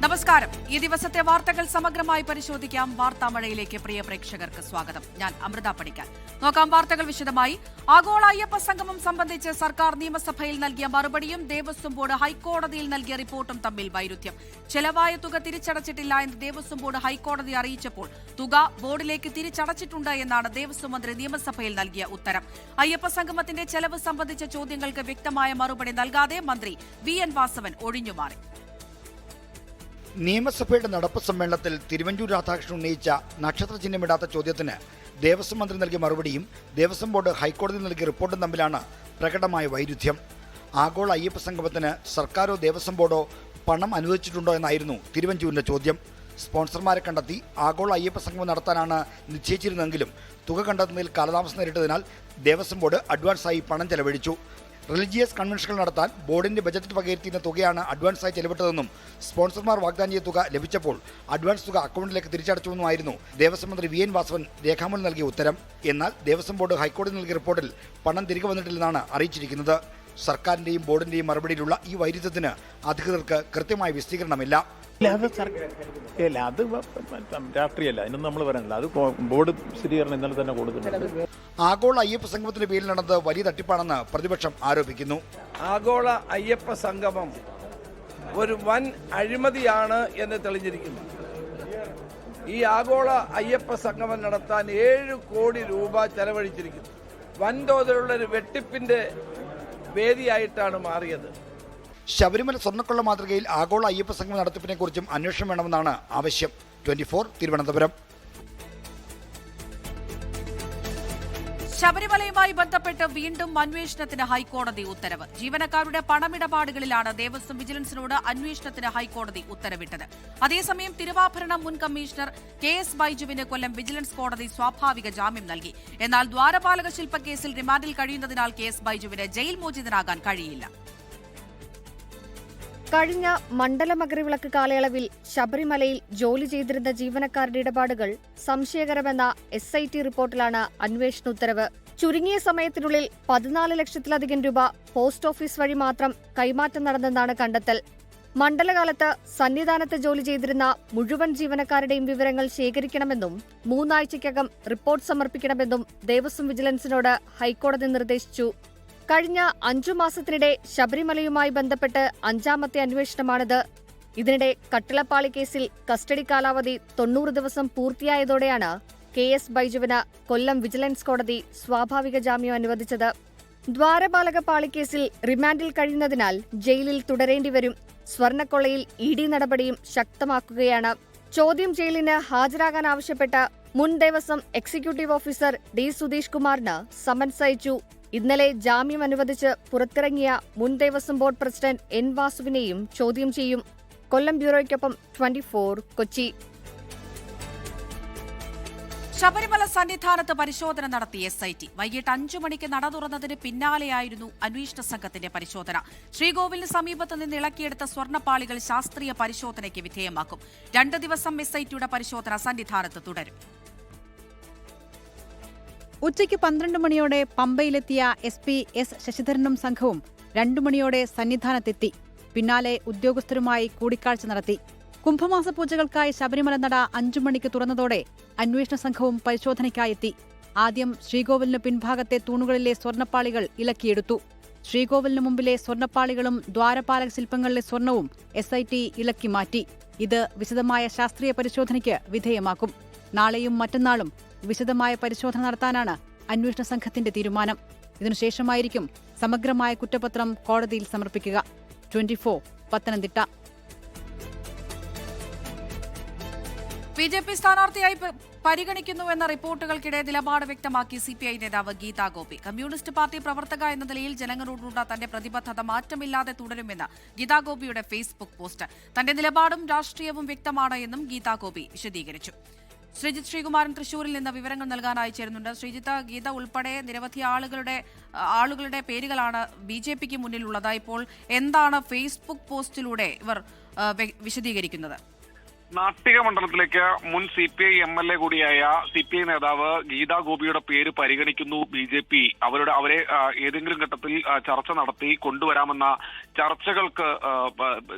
നമസ്കാരം. ഈ ദിവസത്തെ വാർത്തകൾ സമഗ്രമായി പരിശോധിക്കാം. വാർത്താമഴയിലേക്ക് പ്രിയ പ്രേക്ഷകർക്ക് സ്വാഗതം. ഞാൻ അമൃത പണിക്കർ. നോക്കാം വാർത്തകൾ വിശദമായി. ആഗോള അയ്യപ്പ സംഗമം സംബന്ധിച്ച് സർക്കാർ നിയമസഭയിൽ നൽകിയ മറുപടിയും ദേവസ്വം ബോർഡ് ഹൈക്കോടതിയിൽ നൽകിയ റിപ്പോർട്ടും തമ്മിൽ വൈരുദ്ധ്യം. ചെലവായ തുക തിരിച്ചടച്ചിട്ടില്ല എന്ന് ദേവസ്വം ബോർഡ് ഹൈക്കോടതി അറിയിച്ചപ്പോൾ തുക ബോർഡിലേക്ക് തിരിച്ചടച്ചിട്ടുണ്ട് എന്നാണ് ദേവസ്വം മന്ത്രി നിയമസഭയിൽ നൽകിയ ഉത്തരം. അയ്യപ്പ സംഗമത്തിന്റെ ചെലവ് സംബന്ധിച്ച ചോദ്യങ്ങൾക്ക് വ്യക്തമായ മറുപടി നൽകാതെ മന്ത്രി വി.എൻ. വാസവൻ ഒഴിഞ്ഞുമാറി. നിയമസഭയുടെ നടപ്പ് സമ്മേളനത്തിൽ തിരുവഞ്ചൂർ രാധാകൃഷ്ണൻ ഉന്നയിച്ച നക്ഷത്ര ചിഹ്നമിടാത്ത ചോദ്യത്തിന് ദേവസ്വം മന്ത്രി നൽകിയ മറുപടിയും ദേവസ്വം ബോർഡ് ഹൈക്കോടതിയിൽ നൽകിയ റിപ്പോർട്ടും തമ്മിലാണ് പ്രകടമായ വൈരുദ്ധ്യം. ആഗോള അയ്യപ്പ സംഗമത്തിന് സർക്കാരോ ദേവസ്വം ബോർഡോ പണം അനുവദിച്ചിട്ടുണ്ടോ എന്നായിരുന്നു തിരുവഞ്ചൂരിന്റെ ചോദ്യം. സ്പോൺസർമാരെ കണ്ടെത്തി ആഗോള അയ്യപ്പ സംഗമം നടത്താനാണ് നിശ്ചയിച്ചിരുന്നതെങ്കിലും തുക കണ്ടെത്തുന്നതിൽ കാലതാമസം നേരിട്ടതിനാൽ ദേവസ്വം ബോർഡ് അഡ്വാൻസായി പണം ചെലവഴിച്ചു. റിലീജിയസ് കൺവെൻഷനുകൾ നടത്താൻ ബോർഡിന്റെ ബജറ്റിൽ വകയിരുത്തിയിരുന്ന തുകയാണ് അഡ്വാൻസായി ചെലവിട്ടതെന്നും സ്പോൺസർമാർ വാഗ്ദാനം ചെയ്ത തുക ലഭിച്ചപ്പോൾ അഡ്വാൻസ് തുക അക്കൗണ്ടിലേക്ക് തിരിച്ചടച്ചുവെന്നുമായിരുന്നു ദേവസ്വം മന്ത്രി വി.എൻ. വാസവൻ രേഖാമൂലം നൽകിയ ഉത്തരം. എന്നാൽ ദേവസ്വം ബോർഡ് ഹൈക്കോടതി നൽകിയ റിപ്പോർട്ടിൽ പണം തിരികെ വന്നിട്ടില്ലെന്നാണ് അറിയിച്ചിരിക്കുന്നത്. സർക്കാരിന്റെയും ബോർഡിന്റെയും മറുപടിയിലുള്ള ഈ വൈരുദ്ധ്യത്തിന് അധികൃതർക്ക് കൃത്യമായ വിശദീകരണമില്ല. അത് രാഷ്ട്രീയമല്ല, അതിനൊന്നും നമ്മൾ പറയാനില്ല. അത് ബോർഡ് സ്ഥിരീകരണം ഇന്നലെ തന്നെ കൊടുത്തിട്ടുണ്ട്. ആഗോള അയ്യപ്പ സംഗമത്തിന്റെ പേരിൽ നടന്നത് വലിയ തട്ടിപ്പാണെന്ന് പ്രതിപക്ഷം ആരോപിക്കുന്നു. ആഗോള അയ്യപ്പ സംഗമം ഒരു വൻ അഴിമതിയാണ് എന്ന് തെളിഞ്ഞിരിക്കുന്നു. ഈ ആഗോള അയ്യപ്പ സംഗമം നടത്താൻ 7 കോടി രൂപ ചെലവഴിച്ചിരിക്കുന്നു. വൻതോതിലുള്ള ഒരു വെട്ടിപ്പിന്റെ വേദിയായിട്ടാണ് മാറിയത്. ശബരിമല സ്വർണ്ണക്കൊള്ള മാതൃകയിൽ ആഗോള അയ്യപ്പ സംഗമം നടത്തിപ്പിനെ കുറിച്ചും അന്വേഷണം വേണമെന്നാണ് ആവശ്യം. 24 തിരുവനന്തപുരം. ശബരിമലയുമായി ബന്ധപ്പെട്ട് വീണ്ടും അന്വേഷണത്തിന് ഹൈക്കോടതി ഉത്തരവ്. ജീവനക്കാരുടെ പണമിടപാടുകളിലാണ് ദേവസ്വം വിജിലൻസിനോട് അന്വേഷണത്തിന് ഹൈക്കോടതി ഉത്തരവിട്ടത്. അതേസമയം തിരുവാഭരണം മുൻ കമ്മീഷണർ കെ.എസ്. ബൈജുവിന് കൊല്ലം വിജിലൻസ് കോടതി സ്വാഭാവിക ജാമ്യം നൽകി. എന്നാൽ ദ്വാരപാലക ശില്പക്കേസിൽ റിമാൻഡിൽ കഴിയുന്നതിനാൽ കെ.എസ്. ബൈജുവിന് ജയിൽ മോചിതനാകാൻ കഴിയില്ല. കഴിഞ്ഞ മണ്ഡലമകരവിളക്ക് കാലയളവിൽ ശബരിമലയിൽ ജോലി ചെയ്തിരുന്ന ജീവനക്കാരുടെ ഇടപാടുകൾ സംശയകരമെന്ന SIT റിപ്പോർട്ടിലാണ് അന്വേഷണ ഉത്തരവ്. ചുരുങ്ങിയ സമയത്തിനുള്ളിൽ 14 ലക്ഷത്തിലധികം രൂപ പോസ്റ്റ് ഓഫീസ് വഴി മാത്രം കൈമാറ്റം നടന്നെന്നാണ് കണ്ടെത്തൽ. മണ്ഡലകാലത്ത് സന്നിധാനത്ത് ജോലി ചെയ്തിരുന്ന മുഴുവൻ ജീവനക്കാരുടെയും വിവരങ്ങൾ ശേഖരിക്കണമെന്നും 3 ആഴ്ചയ്ക്കകം റിപ്പോർട്ട് സമർപ്പിക്കണമെന്നും ദേവസ്വം വിജിലൻസിനോട് ഹൈക്കോടതി നിർദ്ദേശിച്ചു. കഴിഞ്ഞ 5 മാസത്തിനിടെ ശബരിമലയുമായി ബന്ധപ്പെട്ട് 5ാമത്തെ അന്വേഷണമാണിത്. ഇതിനിടെ കട്ടിളപ്പാളി കേസിൽ കസ്റ്റഡി കാലാവധി 90 ദിവസം പൂർത്തിയായതോടെയാണ് കെ.എസ്. ബൈജുവിന് കൊല്ലം വിജിലൻസ് കോടതി സ്വാഭാവിക ജാമ്യം അനുവദിച്ചത്. ദ്വാരപാലക പാളിക്കേസിൽ റിമാൻഡിൽ കഴിയുന്നതിനാൽ ജയിലിൽ തുടരേണ്ടിവരും. സ്വർണ്ണക്കൊള്ളയിൽ ED നടപടിയും ശക്തമാക്കുകയാണ്. ചോദ്യം ചെയ്യലിന് ഹാജരാകാൻ ആവശ്യപ്പെട്ട മുൻ Devaswom executive officer D. Sudheesh കുമാറിന് സമൻസ് അയച്ചു. ഇന്നലെ ജാമ്യം അനുവദിച്ച് പുറത്തിറങ്ങിയ മുൻ ദേവസ്വം ബോർഡ് പ്രസിഡന്റ് N. വാസുവിനെയും ചോദ്യം ചെയ്യും. കൊല്ലം ബ്യൂറോയ്ക്കൊപ്പം 24 കൊച്ചി. ശബരിമല സന്നിധാനത്ത് പരിശോധന നടത്തി SIT. വൈകിട്ട് 5 മണിക്ക് നട തുറന്നതിന് പിന്നാലെയായിരുന്നു അന്വേഷണ സംഘത്തിന്റെ പരിശോധന. ശ്രീകോവിലിന് സമീപത്ത് നിന്ന് ഇളക്കിയെടുത്ത സ്വർണ്ണപ്പാളികൾ ശാസ്ത്രീയ പരിശോധനയ്ക്ക് വിധേയമാക്കും. 2 ദിവസം SITയുടെ പരിശോധന സന്നിധാനത്ത് തുടരും. ഉച്ചയ്ക്ക് 12 മണിയോടെ പമ്പയിലെത്തിയ SP S. ശശിധരനും സംഘവും 2 മണിയോടെ സന്നിധാനത്തെത്തി. പിന്നാലെ ഉദ്യോഗസ്ഥരുമായി കൂടിക്കാഴ്ച നടത്തി. കുംഭമാസ പൂജകൾക്കായി ശബരിമല നട 5 മണിക്ക് തുറന്നതോടെ അന്വേഷണ സംഘവും പരിശോധനയ്ക്കായെത്തി. ആദ്യം ശ്രീകോവിലിന് പിൻഭാഗത്തെ തൂണുകളിലെ സ്വർണ്ണപ്പാളികൾ ഇളക്കിയെടുത്തു. ശ്രീകോവിലിന് മുമ്പിലെ സ്വർണ്ണപ്പാളികളും ദ്വാരപാലക ശില്പങ്ങളിലെ സ്വർണവും SIT ഇളക്കി മാറ്റി. ഇത് വിശദമായ ശാസ്ത്രീയ പരിശോധനയ്ക്ക് വിധേയമാക്കും. നാളെയും മറ്റന്നാളും വിശദമായ പരിശോധന നടത്താനാണ് അന്വേഷണ സംഘത്തിന്റെ തീരുമാനം. ഇതിനുശേഷമായിരിക്കും സമഗ്രമായ കുറ്റപത്രം കോടതിയിൽ സമർപ്പിക്കുക. 24 പത്തനംതിട്ട. BJP സ്ഥാനാർത്ഥിയായി പരിഗണിക്കുന്നുവെന്ന റിപ്പോർട്ടുകൾക്കിടെ നിലപാട് വ്യക്തമാക്കി CPI നേതാവ് ഗീതാ ഗോപി. കമ്മ്യൂണിസ്റ്റ് പാർട്ടി പ്രവർത്തക എന്ന നിലയിൽ ജനങ്ങളോടുള്ള തന്റെ പ്രതിബദ്ധത മാറ്റമില്ലാതെ തുടരുമെന്ന് ഗീതാ ഗോപിയുടെ ഫേസ്ബുക്ക് പോസ്റ്റ്. തന്റെ നിലപാടും രാഷ്ട്രീയവും വ്യക്തമാണ് എന്നും ഗീതാ ഗോപി വിശദീകരിച്ചു. ശ്രീജിത്ത് ശ്രീകുമാരൻ തൃശൂരിൽ നിന്ന് വിവരങ്ങൾ നൽകാനായി ചേരുന്നുണ്ട്. ശ്രീജിത്ത്, ഗീത ഉൾപ്പെടെ നിരവധി ആളുകളുടെ പേരുകളാണ് BJPക്ക് മുന്നിലുള്ളത്. ഇപ്പോൾ എന്താണ് ഫേസ്ബുക്ക് പോസ്റ്റിലൂടെ ഇവർ വിശദീകരിക്കുന്നത്? നാട്ടിക മണ്ഡലത്തിലേക്ക് മുൻ CPI MLA കൂടിയായ CPI നേതാവ് ഗീതാ ഗോപിയുടെ പേര് പരിഗണിക്കുന്നു BJP. അവരെ ഏതെങ്കിലും ഘട്ടത്തിൽ ചർച്ച നടത്തി കൊണ്ടുവരാമെന്ന ചർച്ചകൾക്ക്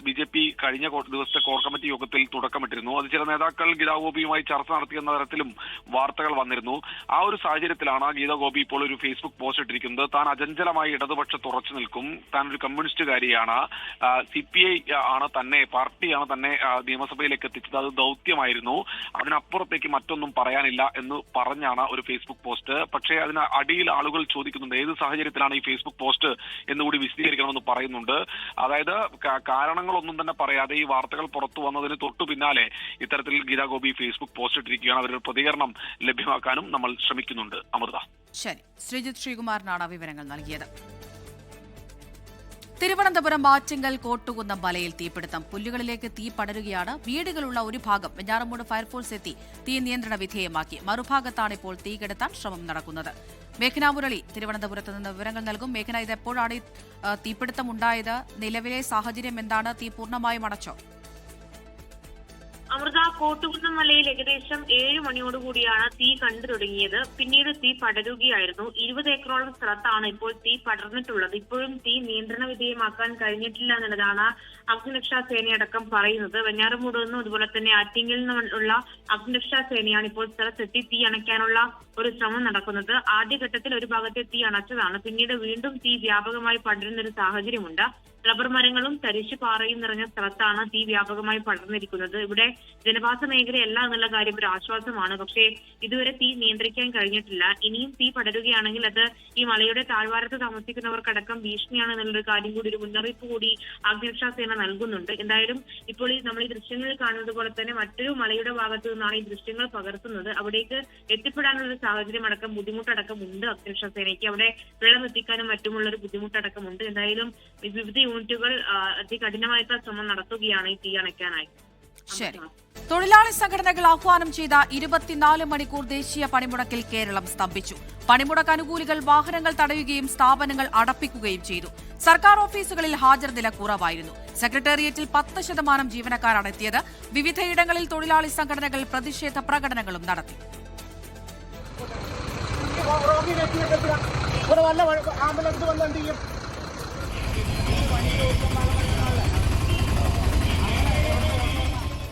BJP കഴിഞ്ഞ ദിവസത്തെ കോർ കമ്മിറ്റി യോഗത്തിൽ തുടക്കമിട്ടിരുന്നു. അത് ചില നേതാക്കൾ ഗീതാ ഗോപിയുമായി ചർച്ച നടത്തിയെന്ന തരത്തിലും വാർത്തകൾ വന്നിരുന്നു. ആ ഒരു സാഹചര്യത്തിലാണ് ഗീതാ ഗോപി ഇപ്പോൾ ഒരു ഫേസ്ബുക്ക് പോസ്റ്റ് ഇട്ടിരിക്കുന്നത്. താൻ അചഞ്ചലമായി ഇടതുപക്ഷത്ത് ഉറച്ചു നിൽക്കും, താൻ ഒരു കമ്മ്യൂണിസ്റ്റുകാരിയാണ്, CPI ആണ് തന്നെ, പാർട്ടിയാണ് തന്നെ നിയമസഭയിലേക്ക് എത്തിച്ചത്, അത് ദൗത്യമായിരുന്നു, അതിനപ്പുറത്തേക്ക് മറ്റൊന്നും പറയാനില്ല എന്ന് പറഞ്ഞാണ് ഒരു ഫേസ്ബുക്ക് പോസ്റ്റ്. പക്ഷേ അതിന് അടിയിൽ ആളുകൾ ചോദിക്കുന്നുണ്ട് ഏത് സാഹചര്യത്തിലാണ് ഈ ഫേസ്ബുക്ക് പോസ്റ്റ് എന്നുകൂടി വിശദീകരിക്കണമെന്ന് പറയുന്നുണ്ട്. അതായത് കാരണങ്ങളൊന്നും തന്നെ പറയാതെ ഈ വാർത്തകൾ പുറത്തു വന്നതിന് തൊട്ടു പിന്നാലെ ഇത്തരത്തിൽ ഗീതാ ഗോപി ഫേസ്ബുക്ക് പോസ്റ്റ് ഇട്ടിരിക്കുകയാണ്. അവരുടെ പ്രതികരണം ലഭ്യമാക്കാനും നമ്മൾ ശ്രമിക്കുന്നുണ്ട്. അമൃത. ശരി, ശ്രീജിത്ത് ശ്രീകുമാറിനാണ് വിവരങ്ങൾ നൽകിയത്. തിരുവനന്തപുരം ആറ്റിങ്ങൽ കോട്ടുകുന്നം മലയിൽ തീപിടുത്തം. പുല്ലുകളിലേക്ക് തീ പടരുകയാണ്. വീടുകളുള്ള ഒരു ഭാഗം വെഞ്ഞാറമൂട് ഫയർഫോഴ്സ് എത്തി തീ നിയന്ത്രണ വിധേയമാക്കി. മറുഭാഗത്താണ് ഇപ്പോൾ തീ കെടുത്താൻ ശ്രമം നടക്കുന്നത്. മേഘന മുരളി തിരുവനന്തപുരത്ത് നിന്ന് വിവരങ്ങൾ നൽകും. മേഘന, ഇത് എപ്പോഴാണ് തീപിടുത്തം ഉണ്ടായത്? നിലവിലെ സാഹചര്യം എന്താണ്? തീ പൂർണ്ണമായും അടച്ചോ? അമൃത, കോട്ടുകുന്നം മലയിൽ ഏകദേശം 7 മണിയോടുകൂടിയാണ് തീ കണ്ടു തുടങ്ങിയത്. പിന്നീട് തീ പടരുകയായിരുന്നു. 20 ഏക്കറോളം സ്ഥലത്താണ് ഇപ്പോൾ തീ പടർന്നിട്ടുള്ളത്. ഇപ്പോഴും തീ നിയന്ത്രണ വിധേയമാക്കാൻ കഴിഞ്ഞിട്ടില്ല എന്നുള്ളതാണ് അഗ്നിരക്ഷാ സേനയടക്കം പറയുന്നത്. വെഞ്ഞാറമൂട് നിന്നും അതുപോലെ തന്നെ ആറ്റിങ്ങിൽ നിന്നുള്ള അഗ്നിരക്ഷാ സേനയാണ് ഇപ്പോൾ സ്ഥലത്തെത്തി തീ അണയ്ക്കാനുള്ള ഒരു ശ്രമം നടക്കുന്നത്. ആദ്യഘട്ടത്തിൽ ഒരു ഭാഗത്തെ തീ അണച്ചതാണ്. പിന്നീട് വീണ്ടും തീ വ്യാപകമായി പടരുന്ന ഒരു സാഹചര്യമുണ്ട്. റബ്ബർ മരങ്ങളും തരിശുപാറയും നിറഞ്ഞ സ്ഥലത്താണ് തീ വ്യാപകമായി പടർന്നിരിക്കുന്നത്. ഇവിടെ ജനവാസ മേഖലയല്ല എന്നുള്ള കാര്യം ഒരു ആശ്വാസമാണ്. പക്ഷേ ഇതുവരെ തീ നിയന്ത്രിക്കാൻ കഴിഞ്ഞിട്ടില്ല. ഇനിയും തീ പടരുകയാണെങ്കിൽ അത് ഈ മലയുടെ താഴ്വാരത്ത് താമസിക്കുന്നവർക്കടക്കം ഭീഷണിയാണ് എന്നുള്ളൊരു കാര്യം കൂടി, ഒരു മുന്നറിയിപ്പ് കൂടി അഗ്നിരക്ഷാ സേന നൽകുന്നുണ്ട്. എന്തായാലും ഇപ്പോൾ നമ്മൾ ഈ ദൃശ്യങ്ങളിൽ കാണുന്നത് പോലെ തന്നെ മറ്റൊരു മലയുടെ ഭാഗത്തു നിന്നാണ് ഈ ദൃശ്യങ്ങൾ പകർത്തുന്നത്. അവിടേക്ക് എത്തിപ്പെടാനുള്ള ഒരു സാഹചര്യം അടക്കം ബുദ്ധിമുട്ടടക്കം ഉണ്ട് അഗ്നിരക്ഷാ സേനയ്ക്ക്. അവിടെ വെള്ളം എത്തിക്കാനും മറ്റുമുള്ള ഒരു ബുദ്ധിമുട്ടടക്കമുണ്ട്. എന്തായാലും വിവിധ യൂണിറ്റുകൾ അതികഠിനമായിട്ടുള്ള ശ്രമം നടത്തുകയാണ് ഈ തീ അണയ്ക്കാനായി. ശരി. തൊഴിലാളി സംഘടനകൾ ആഹ്വാനം ചെയ്ത 24 മണിക്കൂർ ദേശീയ പണിമുടക്കിൽ കേരളം സ്തംഭിച്ചു. പണിമുടക്ക് അനുകൂലികൾ വാഹനങ്ങൾ തടയുകയും സ്ഥാപനങ്ങൾ അടപ്പിക്കുകയും ചെയ്തു. സർക്കാർ ഓഫീസുകളിൽ ഹാജർ നില കുറവായിരുന്നു. സെക്രട്ടേറിയറ്റിൽ 10% ജീവനക്കാരാണ് എത്തിയത്. വിവിധയിടങ്ങളിൽ തൊഴിലാളി സംഘടനകൾ പ്രതിഷേധ പ്രകടനങ്ങളും നടത്തി.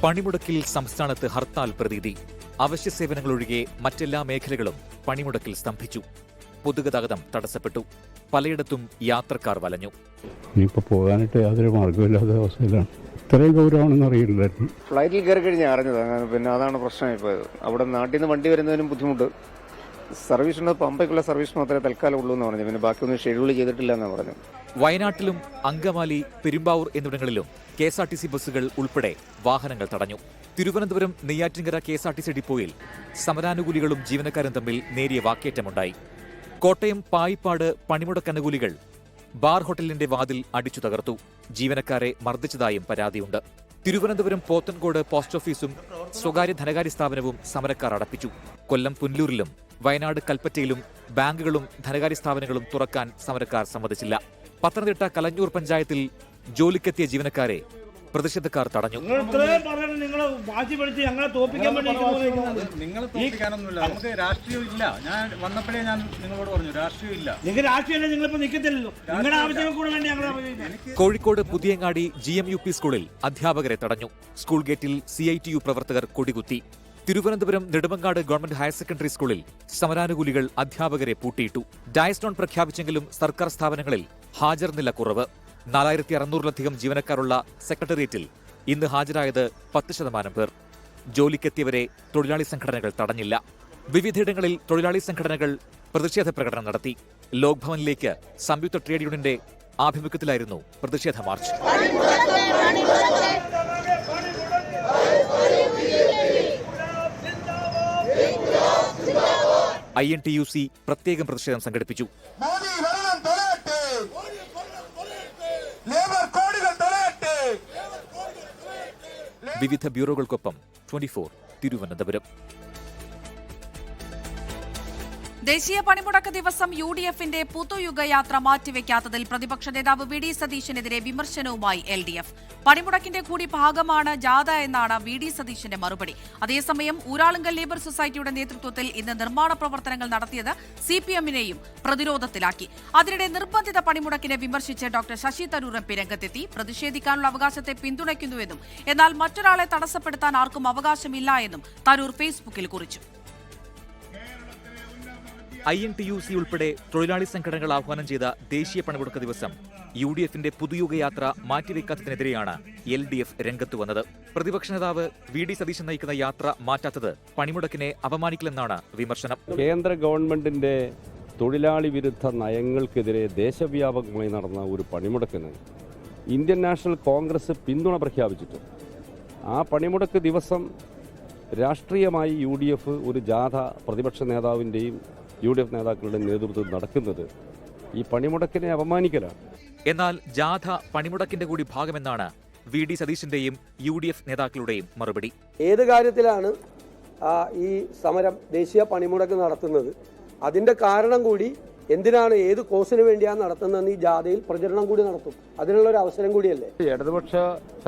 പണിമുടക്കിൽ സംസ്ഥാനത്ത് ഹർത്താൽ പ്രതീതി. അവശ്യ സേവനങ്ങളൊഴികെ മറ്റെല്ലാ മേഖലകളും പണിമുടക്കിൽ സ്തംഭിച്ചു. പൊതുഗതാഗതം തടസ്സപ്പെട്ടു. പലയിടത്തും യാത്രക്കാർ വലഞ്ഞു. ഇനിയിപ്പോൾ പോകാനായിട്ട് യാതൊരു മാർഗമില്ലാത്ത അവസ്ഥയിലാണ്. ഇത്രയും ഗൗരവമാണെന്ന് അറിയില്ലായിരുന്നു. ഫ്ലൈറ്റിൽ കയറി കഴിഞ്ഞ് അറിഞ്ഞത്. പിന്നെ അതാണ് പ്രശ്നമായി പോയത്. അവിടെ നാട്ടിൽ നിന്ന് വണ്ടി വരുന്നതിനും ബുദ്ധിമുട്ട്. സർവീസുണ്ട്, പമ്പയ്ക്കുള്ള സർവീസ് മാത്രമേ തൽക്കാലം ഉള്ളൂ എന്ന് പറഞ്ഞു. പിന്നെ ബാക്കിയൊന്നും ഷെഡ്യൂൾ ചെയ്തിട്ടില്ല എന്നാണ് പറഞ്ഞു. വയനാട്ടിലും അങ്കമാലി, പെരുമ്പാവൂർ എന്നിവിടങ്ങളിലും KSRTC ബസ്സുകൾ ഉൾപ്പെടെ വാഹനങ്ങൾ തടഞ്ഞു. തിരുവനന്തപുരം നെയ്യാറ്റിൻകര KSRTC ഡിപ്പോയിൽ സമരാനുകൂലികളും ജീവനക്കാരും തമ്മിൽ നേരിയ വാക്കേറ്റമുണ്ടായി. കോട്ടയം പായിപ്പാട് പണിമുടക്കനുകൂലികൾ ബാർ ഹോട്ടലിന്റെ വാതിൽ അടിച്ചു തകർത്തു. ജീവനക്കാരെ മർദ്ദിച്ചതായും പരാതിയുണ്ട്. തിരുവനന്തപുരം പോത്തൻകോട് പോസ്റ്റ് ഓഫീസും സ്വകാര്യ ധനകാര്യ സ്ഥാപനവും സമരക്കാർ അടപ്പിച്ചു. കൊല്ലം പുനലൂരിലും വയനാട് കൽപ്പറ്റയിലും ബാങ്കുകളും ധനകാര്യ സ്ഥാപനങ്ങളും തുറക്കാൻ സമരക്കാർ സമ്മതിച്ചില്ല. പത്തനംതിട്ട കലഞ്ഞൂർ പഞ്ചായത്തിൽ ജോലിക്കെത്തിയ ജീവനക്കാരെ പ്രതിഷേധക്കാർ തടഞ്ഞു. കോഴിക്കോട് പുതിയങ്ങാടി GMUP സ്കൂളിൽ അധ്യാപകരെ തടഞ്ഞു. സ്കൂൾ ഗേറ്റിൽ CITU പ്രവർത്തകർ കൊടികുത്തി. Thiruvananthapuram Nedumangad government higher secondary സ്കൂളിൽ സമരാനുകൂലികൾ അധ്യാപകരെ പൂട്ടിയിട്ടു. ഡയസ്നോൺ പ്രഖ്യാപിച്ചെങ്കിലും സർക്കാർ സ്ഥാപനങ്ങളിൽ ഹാജർ നില കുറവ്. 4600-ലധികം ജീവനക്കാരുള്ള സെക്രട്ടേറിയറ്റിൽ ഇന്ന് ഹാജരായത് 10% പേർ. ജോലിക്കെത്തിയവരെ തൊഴിലാളി സംഘടനകൾ തടഞ്ഞില്ല. വിവിധയിടങ്ങളിൽ തൊഴിലാളി സംഘടനകൾ പ്രതിഷേധ പ്രകടനം നടത്തി. ലോക് ഭവനിലേക്ക് സംയുക്ത ട്രേഡ് യൂണിയന്റെ ആഭിമുഖ്യത്തിലായിരുന്നു പ്രതിഷേധ മാർച്ച്. INTUC പ്രത്യേകം പ്രതിഷേധം സംഘടിപ്പിച്ചു. വിവിധ ബ്യൂറോകൾക്കൊപ്പം 24 തിരുവനന്തപുരം. ദേശീയ പണിമുടക്ക് ദിവസം UDF-ന്റെ പുതുയുഗയാത്ര മാറ്റിവെക്കാത്തതിൽ പ്രതിപക്ഷ നേതാവ് വി ഡി സതീശനെതിരെ വിമർശനവുമായി LDF. പണിമുടക്കിന്റെ കൂടി ഭാഗമാണ് ജാഥ എന്നാണ് വി ഡി സതീശന്റെ മറുപടി. അതേസമയം ഊരാളുങ്കൽ ലേബർ സൊസൈറ്റിയുടെ നേതൃത്വത്തിൽ ഇന്ന് നിർമ്മാണ പ്രവർത്തനങ്ങൾ നടത്തിയത് CPM-നെയും പ്രതിരോധത്തിലാക്കി. അതിനിടെ നിർബന്ധിത പണിമുടക്കിനെ വിമർശിച്ച് ഡോക്ടർ ശശി തരൂർ MP രംഗത്തെത്തി. പ്രതിഷേധിക്കാനുള്ള അവകാശത്തെ പിന്തുണയ്ക്കുന്നുവെന്നും എന്നാൽ മറ്റൊരാളെ തടസ്സപ്പെടുത്താൻ ആർക്കും അവകാശമില്ല എന്നും തരൂർ ഫേസ്ബുക്കിൽ കുറിച്ചു. INTUC ഉൾപ്പെടെ തൊഴിലാളി സംഘടനകൾ ആഹ്വാനം ചെയ്ത ദേശീയ പണിമുടക്ക് ദിവസം UDF-ന്റെ പുതുയുഗയാത്ര മാറ്റിവെക്കാത്തതിനെതിരെയാണ് LDF രംഗത്ത് വന്നത്. പ്രതിപക്ഷ നേതാവ് വി ഡി സതീശൻ നയിക്കുന്ന യാത്ര മാറ്റാത്തത് പണിമുടക്കിനെ അപമാനിക്കില്ലെന്നാണ് വിമർശനം. കേന്ദ്ര ഗവൺമെന്റിന്റെ തൊഴിലാളി വിരുദ്ധ നയങ്ങൾക്കെതിരെ ദേശവ്യാപകമായി നടന്ന ഒരു പണിമുടക്കിന് ഇന്ത്യൻ നാഷണൽ കോൺഗ്രസ് പിന്തുണ പ്രഖ്യാപിച്ചിട്ട് ആ പണിമുടക്ക് ദിവസം രാഷ്ട്രീയമായി UDF ഒരു ജാഥ പ്രതിപക്ഷ നേതാവിൻ്റെയും UDF നേതാക്കളുടെ നേതൃത്വത്തിൽ നടക്കുന്നത് ഈ പണിമുടക്കിനെ അപമാനിക്കലാണ്. എന്നാൽ ജാഥ പണിമുടക്കിന്റെ കൂടി ഭാഗമെന്നാണ് വി ഡി സതീശന്റെയും UDF നേതാക്കളുടെയും മറുപടി. ഏത് കാര്യത്തിലാണ് ഈ സമരം ദേശീയ പണിമുടക്ക് നടത്തുന്നത്, അതിന്റെ കാരണം കൂടി എന്തിനാണ്, ഏത് കോസിന് വേണ്ടിയാണ് നടത്തുന്നതെന്ന് ഈ ജാഥയിൽ പ്രചരണം കൂടി നടത്തും. അതിനുള്ള ഒരു അവസരം കൂടിയല്ലേ. ഇടതുപക്ഷ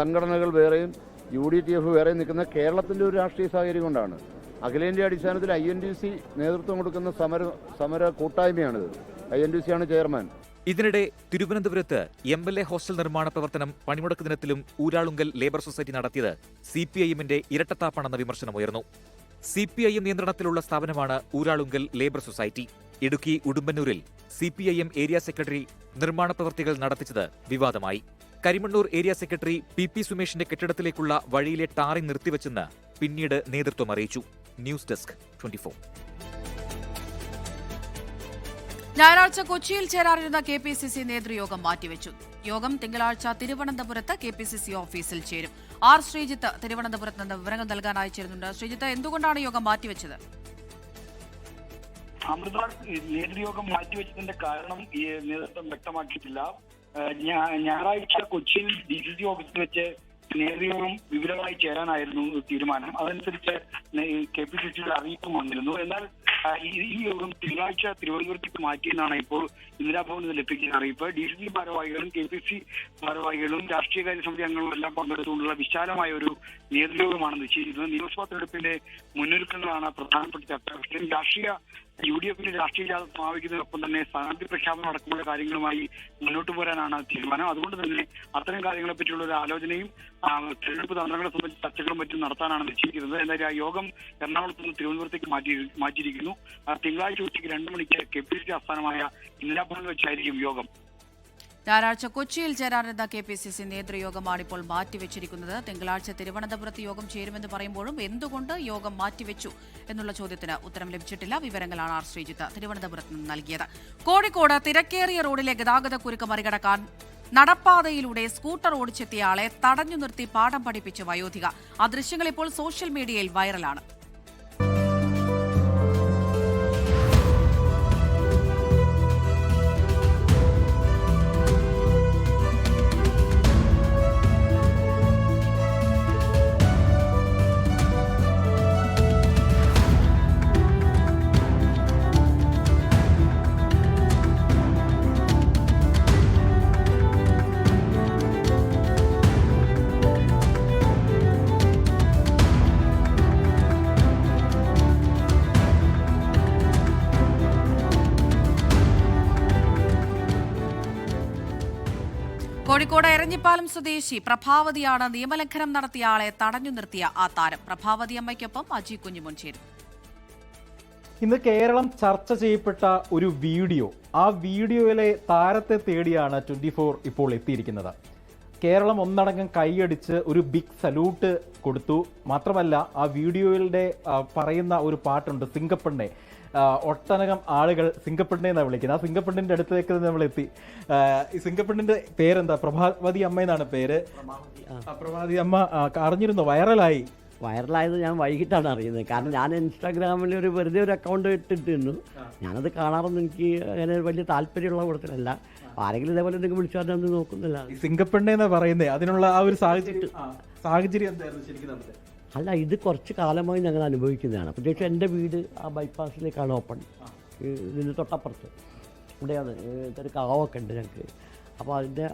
സംഘടനകൾ വേറെയും UDF വേറെയും നിൽക്കുന്ന കേരളത്തിന്റെ ഒരു രാഷ്ട്രീയ സാഹചര്യം കൊണ്ടാണ്. അഖിലേന്ത്യാ അടിസ്ഥാനത്തിൽ INTUC നേതൃത്വം കൊടുക്കുന്ന സമര കൂട്ടായ്മയാണിത്. INTUC ആണ് ചെയർമാൻ. ഇതിനിടെ തിരുവനന്തപുരത്ത് MLA ഹോസ്റ്റൽ നിർമ്മാണ പ്രവർത്തനം പണിമുടക്ക് ദിനത്തിലും ഊരാളുങ്കൽ ലേബർ സൊസൈറ്റി നടത്തിയത് CPIM-ന്റെ ഇരട്ടത്താപ്പാണെന്ന വിമർശനമുയർന്നു. CPIM നിയന്ത്രണത്തിലുള്ള സ്ഥാപനമാണ് ഊരാളുങ്കൽ ലേബർ സൊസൈറ്റി. ഇടുക്കി ഉടുമ്പന്നൂരിൽ CPIM ഏരിയ സെക്രട്ടറി നിർമ്മാണ പ്രവൃത്തികൾ നടത്തിച്ചത് വിവാദമായി. കരിമണ്ണൂർ ഏരിയ സെക്രട്ടറി PP സുമേഷിന്റെ കെട്ടിടത്തിലേക്കുള്ള വഴിയിലെ ടാറിംഗ് നിർത്തിവെച്ചെന്ന് പിന്നീട് നേതൃത്വം അറിയിച്ചു. News desk 24. ഞായറാഴ്ച കൊച്ചിയിൽ ചേരാനിരുന്ന KPCC നേതൃയോഗം മാറ്റിവെച്ചു. യോഗം തിങ്കളാഴ്ച തിരുവനന്തപുരത്ത് KPCC ഓഫീസിൽ ചേരും. R. ശ്രീജിത്ത് തിരുവനന്തപുരത്ത് നിന്ന് വിവരങ്ങൾ നൽകാൻ അയച്ചിരുന്നുണ്ട്. ശ്രീജിത്ത്, എന്തുകൊണ്ടാണ് യോഗം മാറ്റിവെച്ചത്? അമൃത, നേതൃയോഗം മാറ്റിവെച്ചതിന്റെ കാരണം ഈ നേതൃത്വം വ്യക്തമാക്കിയിട്ടില്ല. ഞായറാഴ്ച കൊച്ചിയിൽ DCC ഓഫീസിൽ വെച്ച് നേതൃയോഗം വിപുലമായി ചേരാനായിരുന്നു തീരുമാനം. അതനുസരിച്ച് KPCCയുടെ അറിയിപ്പും വന്നിരുന്നു. എന്നാൽ ഈ യോഗം തിങ്കളാഴ്ച തിരുവനന്തപുരത്തേക്ക് മാറ്റിയെന്നാണ് ഇപ്പോൾ ഇന്ദിരാഭവനിൽ നിന്ന് ലഭിക്കുന്ന അറിയിപ്പ്. DCC ഭാരവാഹികളും KPCC ഭാരവാഹികളും രാഷ്ട്രീയകാര്യ സമിതി അംഗങ്ങളും എല്ലാം പങ്കെടുത്തുകൊണ്ടുള്ള വിശാലമായ ഒരു നേതൃയോഗമാണ് നിശ്ചയിച്ചിരുന്നത്. നിയമസഭാ തെരഞ്ഞെടുപ്പിന്റെ മുന്നൊരുക്കങ്ങളാണ് പ്രധാനപ്പെട്ട ചർച്ച. രാഷ്ട്രീയ UDF-ന്റെ രാഷ്ട്രീയ സമാപിക്കുന്നതിനൊപ്പം തന്നെ സ്ഥാനാർത്ഥി പ്രഖ്യാപനം അടക്കമുള്ള കാര്യങ്ങളുമായി മുന്നോട്ട് പോരാനാണ് തീരുമാനം. അതുകൊണ്ട് തന്നെ അത്തരം കാര്യങ്ങളെ പറ്റിയുള്ള ഒരു ആലോചനയും തെരഞ്ഞെടുപ്പ് തന്ത്രങ്ങളെ സംബന്ധിച്ച് ചർച്ചകളും മറ്റും നടത്താനാണ് നിശ്ചയിച്ചിരുന്നത്. എന്നാൽ ആ യോഗം എറണാകുളത്ത് നിന്ന് തിരുവനന്തപുരത്തേക്ക് മാറ്റിയിരിക്കുന്നു. തിങ്കളാഴ്ച ഉച്ചയ്ക്ക് 2 മണിക്ക് KPCC ആസ്ഥാനമായ ഇന്ദിരാഭവനിൽ വെച്ചായിരിക്കും യോഗം. ഞായറാഴ്ച കൊച്ചിയിൽ ചേരാനിരുന്ന KPCC നേതൃയോഗമാണ് ഇപ്പോൾ മാറ്റിവെച്ചിരിക്കുന്നത്. തിങ്കളാഴ്ച തിരുവനന്തപുരത്ത് യോഗം ചേരുമെന്ന് പറയുമ്പോഴും എന്തുകൊണ്ട് യോഗം മാറ്റിവെച്ചു എന്നുള്ള ചോദ്യത്തിന് ഉത്തരം ലഭിച്ചിട്ടില്ല. വിവരങ്ങളാണ് R. ശ്രീജിത്ത് തിരുവനന്തപുരത്ത് നിന്ന് നൽകിയത്. കോഴിക്കോട് തിരക്കേറിയ റോഡിലെ ഗതാഗതക്കുരുക്ക് മറികടക്കാൻ നടപ്പാതയിലൂടെ സ്കൂട്ടർ ഓടിച്ചെത്തിയയാളെ തടഞ്ഞു നിർത്തി പാഠം പഠിപ്പിച്ച് വയോധിക. ആ ദൃശ്യങ്ങൾ ഇപ്പോൾ സോഷ്യൽ മീഡിയയിൽ വൈറലാണ്. കോഴിക്കോട് എരഞ്ഞിപ്പാലം സ്വദേശി പ്രഭാവതിയാണ് നിയമലംഘനം നടത്തിയ ആളെ തടഞ്ഞു നിർത്തിയ ആ താരം. പ്രഭാവതി അമ്മയ്ക്കൊപ്പം അജി കുഞ്ഞുമോൻ ചേരും. ഇന്ന് കേരളം ചർച്ച ചെയ്യപ്പെട്ട ഒരു വീഡിയോ, ആ വീഡിയോയിലെ താരത്തെ തേടിയാണ് 24 ഇപ്പോൾ എത്തിയിരിക്കുന്നത്. കേരളം ഒന്നടങ്കം കൈയടിച്ച് ഒരു ബിഗ് സല്യൂട്ട് കൊടുത്തു. മാത്രമല്ല, ആ വീഡിയോയിലെ പറയുന്ന ഒരു പാട്ടുണ്ട്, സിംഗപ്പെണ്ണെ. ഒട്ടനകം ആളുകൾ സിംഗപ്പെണ്ണെ എന്നാണ് വിളിക്കുന്നത്. ആ സിംഗപ്പെണ്ണിന്റെ അടുത്തേക്ക് നമ്മൾ എത്തി. ഈ സിംഗപ്പെണ്ണിന്റെ പേരെന്താ? പ്രഭാവതി അമ്മ എന്നാണ് പേര്. പ്രഭാവതി അമ്മ അറിഞ്ഞിരുന്നു, വൈറലായത് ഞാൻ വൈകിട്ടാണ് അറിയുന്നത്. കാരണം ഞാൻ ഇൻസ്റ്റാഗ്രാമിൽ വെറുതെ ഒരു അക്കൗണ്ട് ഇട്ടിരുന്നു. ഞാനത് കാണാറൊന്നും എനിക്ക് അങ്ങനെ വലിയ താല്പര്യമുള്ള കൂട്ടത്തിലല്ല. ആരെങ്കിലും ഇതേപോലെ എന്തെങ്കിലും വിളിച്ചാൽ നോക്കുന്നില്ല. സിംഗപ്പെണ്ണെ എന്നാ പറയുന്നത്. അതിനുള്ള ആ ഒരു സാഹചര്യം എന്തായിരുന്നു ശരിക്കും? അല്ല, ഇത് കുറച്ച് കാലമായി ഞങ്ങൾ അനുഭവിക്കുന്നതാണ്. പ്രത്യേകിച്ച് എൻ്റെ വീട് ആ ബൈപ്പാസിലേക്കാണ് ഓപ്പൺ. ഇതിന് തൊട്ടപ്പുറത്ത് ഇവിടെയാണ് ഒരു കാവൊക്കെ ഉണ്ട് ഞങ്ങൾക്ക്. അപ്പോൾ അതിൻ്റെ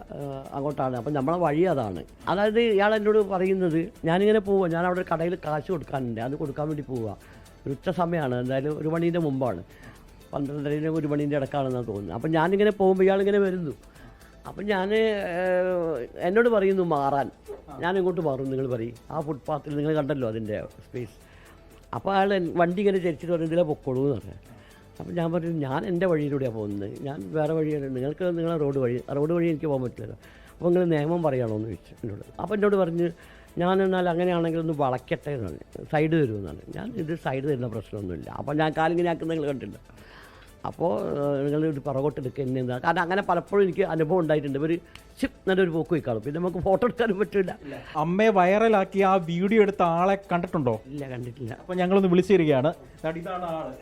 അങ്ങോട്ടാണ്. അപ്പം നമ്മളെ വഴി അതാണ്. അതായത് ഇയാൾ എന്നോട് പറയുന്നത് ഞാനിങ്ങനെ പോവുക, ഞാൻ അവിടെ കടയിൽ കാശ് കൊടുക്കാനുണ്ട്, അത് കൊടുക്കാൻ വേണ്ടി പോവുക. ഒരു ഉച്ച സമയമാണ്, എന്തായാലും 1 മണീൻ്റെ മുമ്പാണ്, 12:30 1 മണീൻ്റെ ഇടക്കാണെന്നാണ് തോന്നുന്നത്. അപ്പം ഞാനിങ്ങനെ പോകുമ്പോൾ ഇയാളിങ്ങനെ വരുന്നു. അപ്പം ഞാൻ എന്നോട് പറയുന്നു മാറാൻ. ഞാൻ ഇങ്ങോട്ട് മാറും, നിങ്ങൾ പറയും. ആ ഫുട്പാത്തിൽ നിങ്ങൾ കണ്ടല്ലോ അതിൻ്റെ സ്പേസ്. അപ്പോൾ അയാൾ വണ്ടി ഇങ്ങനെ ചരിച്ചിട്ട് പറഞ്ഞു ഇതിലെ പൊക്കോളൂ എന്ന് പറഞ്ഞു. അപ്പം ഞാൻ പറഞ്ഞു ഞാൻ എൻ്റെ വഴിയിലൂടെയാണ് പോകുന്നത്, ഞാൻ വേറെ വഴിയാണ്, നിങ്ങൾക്ക് നിങ്ങളെ റോഡ് വഴി എനിക്ക് പോകാൻ പറ്റില്ലല്ലോ. അപ്പോൾ നിങ്ങൾ നിയമം പറയുകയാണോ എന്ന് ചോദിച്ചു എന്നോട്. അപ്പോൾ എന്നോട് പറഞ്ഞ് ഞാൻ എന്നാൽ അങ്ങനെയാണെങ്കിൽ ഒന്ന് വളയ്ക്കട്ടെ എന്നാണ്, സൈഡ് തരുമെന്നാണ്. ഞാൻ ഇത് സൈഡ് തരുന്ന പ്രശ്നമൊന്നുമില്ല. അപ്പോൾ ഞാൻ കാലിങ്ങനെ ആക്കുന്നത് നിങ്ങൾ കണ്ടില്ല. അപ്പോൾ നിങ്ങൾ ഒരു പുറകോട്ട് എടുക്കുക എന്നെ എന്താ, കാരണം അങ്ങനെ പലപ്പോഴും എനിക്ക് അനുഭവം ഉണ്ടായിട്ടുണ്ട്. ഒരു നല്ലൊരു പോക്ക് പോയി കാണും, പിന്നെ നമുക്ക് ഫോട്ടോ എടുക്കാനും പറ്റില്ല. അമ്മയെ വൈറലാക്കി ആ വീഡിയോ എടുത്ത ആളെ കണ്ടിട്ടുണ്ടോ? ഇല്ല, കണ്ടിട്ടില്ല. അപ്പോൾ ഞങ്ങളൊന്ന് വിളിച്ചു തരികയാണ്. ഇതാണ് ആള്.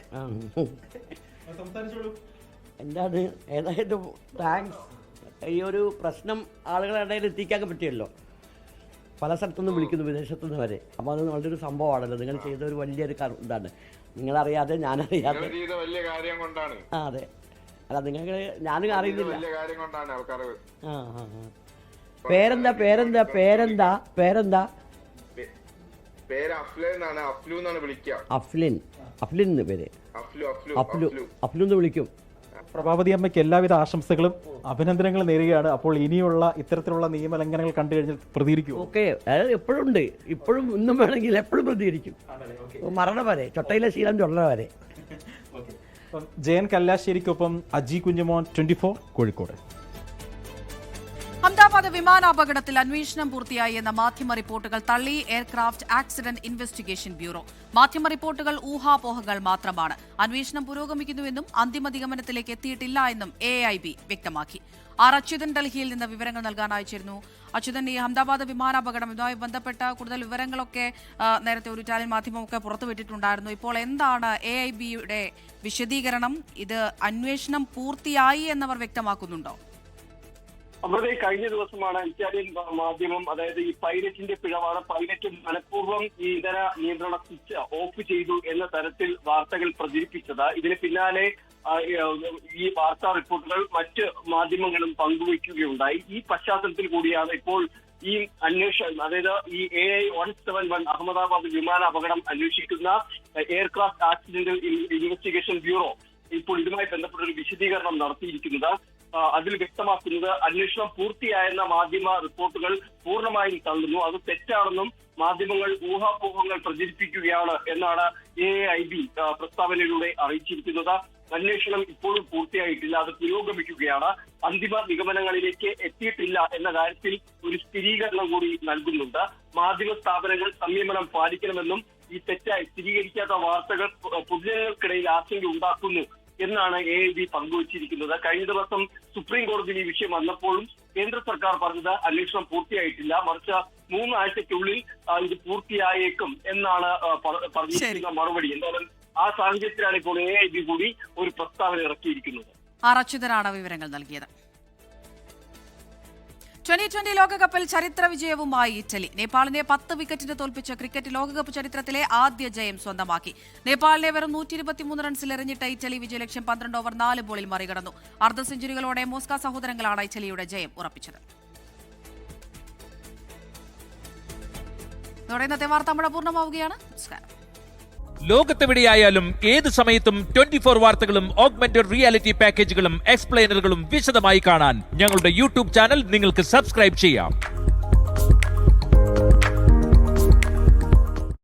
എന്താണ് ഏതായാലും താങ്ക്സ്. ഈ ഒരു പ്രശ്നം ആളുകളുടെ ഇടയിൽ എത്തിക്കാൻ പറ്റിയല്ലോ. പല സ്ഥലത്തുനിന്നും വിളിക്കുന്നു, വിദേശത്തുനിന്ന് വരെ. അപ്പോൾ അത് വളരെ ഒരു സംഭവമാണല്ലോ. നിങ്ങൾ ചെയ്ത ഒരു വലിയൊരു ഇതാണ്. നിങ്ങളറിയാതെ ഞാനറിയാതെ വലിയ കാര്യം കൊണ്ടാണ്. ആ അതെ, അല്ല നിങ്ങൾക്ക് ഞാനും അറിയുന്നില്ല. പേരെന്താ പേരെന്താ പേരെന്താ പേരെന്താ പേര് അഫ്ലു എന്നാണ് വിളിക്കുക. അഫ്ലിൻ പേര്. അഫ്ലു എന്ന് വിളിക്കും. പ്രഭാവതി അമ്മയ്ക്ക് എല്ലാവിധ ആശംസകളും അഭിനന്ദനങ്ങളും നേരുകയാണ്. അപ്പോൾ ഇനിയുള്ള ഇത്തരത്തിലുള്ള നിയമലംഘനങ്ങൾ കണ്ടു കഴിഞ്ഞാൽ പ്രതികരിക്കും. ഓക്കെ, അതായത് എപ്പോഴും ഉണ്ട്, ഇപ്പോഴും ഇന്നും വേണമെങ്കിൽ എപ്പോഴും പ്രതികരിക്കും. മരണം വരെ, ചൊട്ടയിലെ ശീലം ചൊള്ള വരെ. ജയൻ കല്ലാശ്ശേരിക്കൊപ്പം അജി കുഞ്ഞുമോൻ, 24 കോഴിക്കോട്. അഹമ്മദാബാദ് വിമാനാപകടത്തിൽ അന്വേഷണം പൂർത്തിയായി എന്ന മാധ്യമ റിപ്പോർട്ടുകൾ തള്ളി എയർക്രാഫ്റ്റ് ആക്സിഡന്റ് ഇൻവെസ്റ്റിഗേഷൻ ബ്യൂറോ. മാധ്യമ റിപ്പോർട്ടുകൾ ഊഹാപോഹങ്ങൾ മാത്രമാണ്. അന്വേഷണം പുരോഗമിക്കുന്നുവെന്നും അന്തിമ നിഗമനത്തിലേക്ക് എത്തിയിട്ടില്ല എന്നും AIB വ്യക്തമാക്കി. അച്യുതൻ ഡൽഹിയിൽ നിന്ന് വിവരങ്ങൾ നൽകാൻ അയച്ചിരുന്നു. അച്യുതൻ, ഈ അഹമ്മദാബാദ് വിമാനാപകടം ഇതുമായി ബന്ധപ്പെട്ട കൂടുതൽ വിവരങ്ങളൊക്കെ നേരത്തെ ഒരു ഇറ്റാലിയൻ മാധ്യമമൊക്കെ പുറത്തുവിട്ടിട്ടുണ്ടായിരുന്നു. ഇപ്പോൾ എന്താണ് AIBയുടെ വിശദീകരണം? ഇത് അന്വേഷണം പൂർത്തിയായി എന്നവർ വ്യക്തമാക്കുന്നുണ്ടോ? അവിടെ കഴിഞ്ഞ ദിവസമാണ് ഇറ്റാലിയൻ മാധ്യമം, അതായത് ഈ പൈലറ്റിന്റെ പിഴവാണ്, പൈലറ്റ് മനഃപൂർവ്വം ഈ ഇതര നിയന്ത്രണ സ്വിച്ച് ഓഫ് ചെയ്തു എന്ന തരത്തിൽ വാർത്തകൾ പ്രചരിപ്പിച്ചത്. ഇതിന് പിന്നാലെ ഈ വാർത്താ റിപ്പോർട്ടുകൾ മറ്റ് മാധ്യമങ്ങളും പങ്കുവയ്ക്കുകയുണ്ടായി. ഈ പശ്ചാത്തലത്തിൽ കൂടിയാണ് ഇപ്പോൾ ഈ അന്വേഷണം, അതായത് ഈ AI-171 അഹമ്മദാബാദ് വിമാന അപകടം അന്വേഷിക്കുന്ന എയർക്രാഫ്റ്റ് ആക്സിഡന്റ് ഇൻവെസ്റ്റിഗേഷൻ ബ്യൂറോ ഇപ്പോൾ ഇതുമായി ബന്ധപ്പെട്ട ഒരു വിശദീകരണം നടത്തിയിരിക്കുന്നത്. അതിൽ വ്യക്തമാക്കുന്നത് അന്വേഷണം പൂർത്തിയായെന്ന മാധ്യമ റിപ്പോർട്ടുകൾ പൂർണ്ണമായും തള്ളുന്നു, അത് തെറ്റാണെന്നും മാധ്യമങ്ങൾ ഊഹാപോഹങ്ങൾ പ്രചരിപ്പിക്കുകയാണ് എന്നാണ് AIB പ്രസ്താവനയിലൂടെ അറിയിച്ചിരിക്കുന്നത്. അന്വേഷണം ഇപ്പോഴും പൂർത്തിയായിട്ടില്ല, അത് പുരോഗമിക്കുകയാണ്. അന്തിമ നിഗമനങ്ങളിലേക്ക് എത്തിയിട്ടില്ല എന്ന കാര്യത്തിൽ ഒരു സ്ഥിരീകരണം കൂടി നൽകുന്നുണ്ട്. മാധ്യമ സ്ഥാപനങ്ങൾ സംയമനം പാലിക്കണമെന്നും ഈ തെറ്റായി സ്ഥിരീകരിക്കാത്ത വാർത്തകൾ പൊതുജനങ്ങൾക്കിടയിൽ ആശങ്ക ഉണ്ടാക്കുന്നു എന്നാണ് AIB പങ്കുവച്ചിരിക്കുന്നത്. കഴിഞ്ഞ ദിവസം സുപ്രീം കോടതിയിൽ ഈ വിഷയം വന്നപ്പോഴും കേന്ദ്ര സർക്കാർ പറഞ്ഞത് അന്വേഷണം പൂർത്തിയായിട്ടില്ല, മറിച്ച് 3 ആഴ്ചയ്ക്കുള്ളിൽ ഇത് പൂർത്തിയായേക്കും എന്നാണ് പറഞ്ഞിരിക്കുന്ന മറുപടി. എന്തായാലും ആ സാഹചര്യത്തിലാണ് ഇപ്പോൾ AIB കൂടി ഒരു പ്രസ്താവന ഇറക്കിയിരിക്കുന്നത്. അച്യുതനാണ് വിവരങ്ങൾ നൽകിയത്. 2020 ലോകകപ്പിൽ ചരിത്ര വിജയവുമായി ഇറ്റലി. നേപ്പാളിനെ 10 വിക്കറ്റിന് തോൽപ്പിച്ച ക്രിക്കറ്റ് ലോകകപ്പ് ചരിത്രത്തിലെ ആദ്യ ജയം സ്വന്തമാക്കി. നേപ്പാളിനെ വെറും 123 റൺസിൽ എറിഞ്ഞിട്ട ഇറ്റലി വിജയലക്ഷ്യം 12 ഓവർ 4 ബോളിൽ മറികടന്നു. അർദ്ധ സെഞ്ചുറികളോടെ മോസ്ക സഹോദരങ്ങളാണ് ഇറ്റലിയുടെ ജയം ഉറപ്പിച്ചത്. ഇതോടെ ഇന്നത്തെ വാർത്താമഴ പൂർണ്ണമാവുകയാണ്. നമസ്കാരം. ലോകത്തെവിടെയായാലും ഏത് സമയത്തും 24 വാർത്തകളും ഓഗ്മെന്റഡ് റിയാലിറ്റി പാക്കേജുകളും എക്സ്പ്ലെയിനറുകളും വിശദമായി കാണാൻ ഞങ്ങളുടെ യൂട്യൂബ് ചാനൽ നിങ്ങൾക്ക് സബ്സ്ക്രൈബ് ചെയ്യാം.